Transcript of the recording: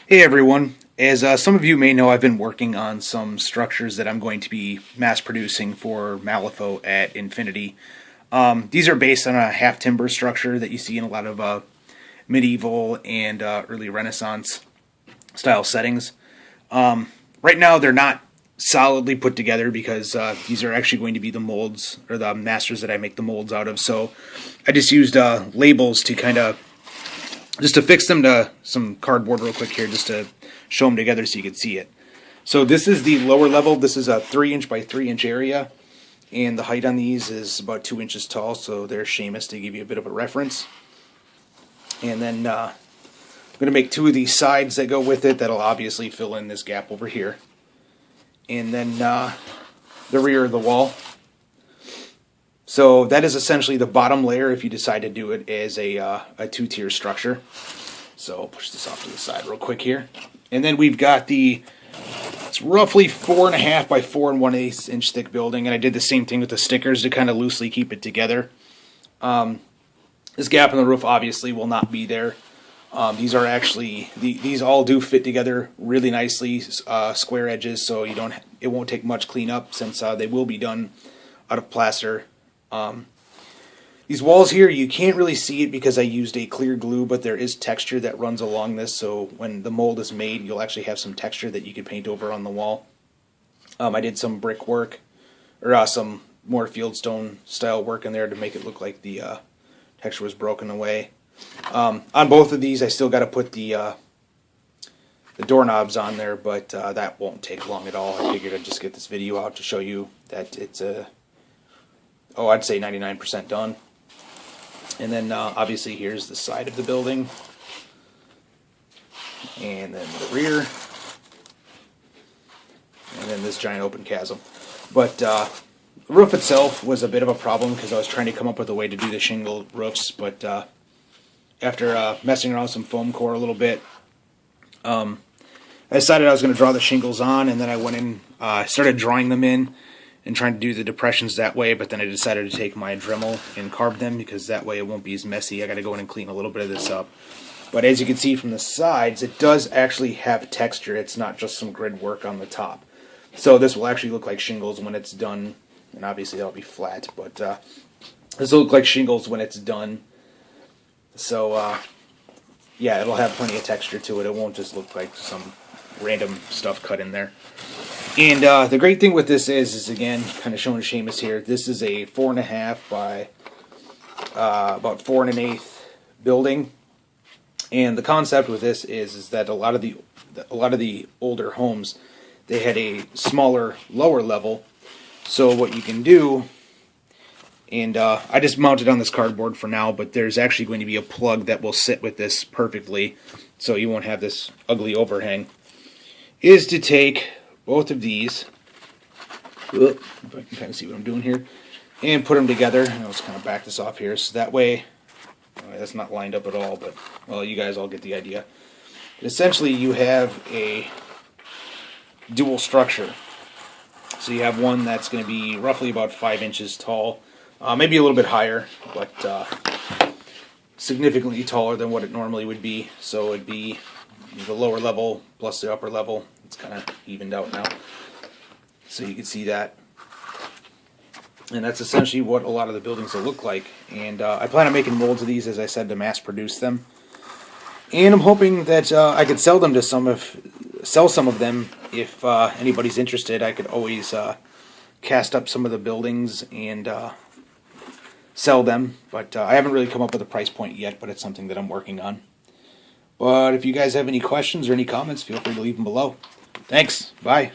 Hey everyone, as some of you may know, I've been working on some structures that I'm going to be mass producing for Malifaux at Infinity. These are based on a half timber structure that you see in a lot of medieval and early Renaissance style settings. Right now they're not solidly put together because these are actually going to be the molds or the masters that I make the molds out of. So I just used labels to kind of just to fix them to some cardboard real quick here, just to show them together so you can see it. So this is the lower level. This is a 3" by 3" area, and the height on these is about 2 inches tall. So there's Seamus to give you a bit of a reference. And then I'm going to make 2 of these sides that go with it. That'll obviously fill in this gap over here. And then the rear of the wall. So that is essentially the bottom layer if you decide to do it as a 2-tier structure. So I'll push this off to the side real quick here. And then we've got it's roughly 4.5 by 4 1/8 inch thick building. And I did the same thing with the stickers to kind of loosely keep it together. This gap in the roof obviously will not be there. These are actually, these all do fit together really nicely, square edges, so it won't take much cleanup since they will be done out of plaster. These walls here, you can't really see it because I used a clear glue, but there is texture that runs along this, so when the mold is made, you'll actually have some texture that you can paint over on the wall. I did some brick work, or some more fieldstone style work in there to make it look like the texture was broken away. On both of these, I still got to put the doorknobs on there, but that won't take long at all. I figured I'd just get this video out to show you that it's I'd say 99% done. And then obviously here's the side of the building, and then the rear, and then this giant open chasm. But the roof itself was a bit of a problem because I was trying to come up with a way to do the shingle roofs, but after messing around with some foam core a little bit, I decided I was going to draw the shingles on, and then I went in, started drawing them in and trying to do the depressions that way, but then I decided to take my Dremel and carve them because that way it won't be as messy. I got to go in and clean a little bit of this up. But as you can see from the sides, it does actually have texture. It's not just some grid work on the top. So this will actually look like shingles when it's done, and obviously that'll be flat, but this will look like shingles when it's done. So yeah, it'll have plenty of texture to it. It won't just look like some random stuff cut in there. And the great thing with this is again, kind of showing Seamus here, this is a 4.5 by about 4 1/8 building. And the concept with this is that a lot of the older homes, they had a smaller lower level. So what you can do, and I just mounted on this cardboard for now, but there's actually going to be a plug that will sit with this perfectly, so you won't have this ugly overhang, is to take both of these, if I can kind of see what I'm doing here, and put them together. And I'll just kind of back this off here, so that way, that's not lined up at all, but, well, you guys all get the idea. Essentially, you have a dual structure. So you have one that's going to be roughly about 5 inches tall, maybe a little bit higher, but significantly taller than what it normally would be. So it'd be the lower level plus the upper level. It's kind of evened out now, so you can see that. And that's essentially what a lot of the buildings will look like. And I plan on making molds of these, as I said, to mass produce them. And I'm hoping that I could sell them to some of them if anybody's interested. I could always cast up some of the buildings and sell them, but I haven't really come up with a price point yet, but it's something that I'm working on. But if you guys have any questions or any comments, feel free to leave them below. Thanks. Bye.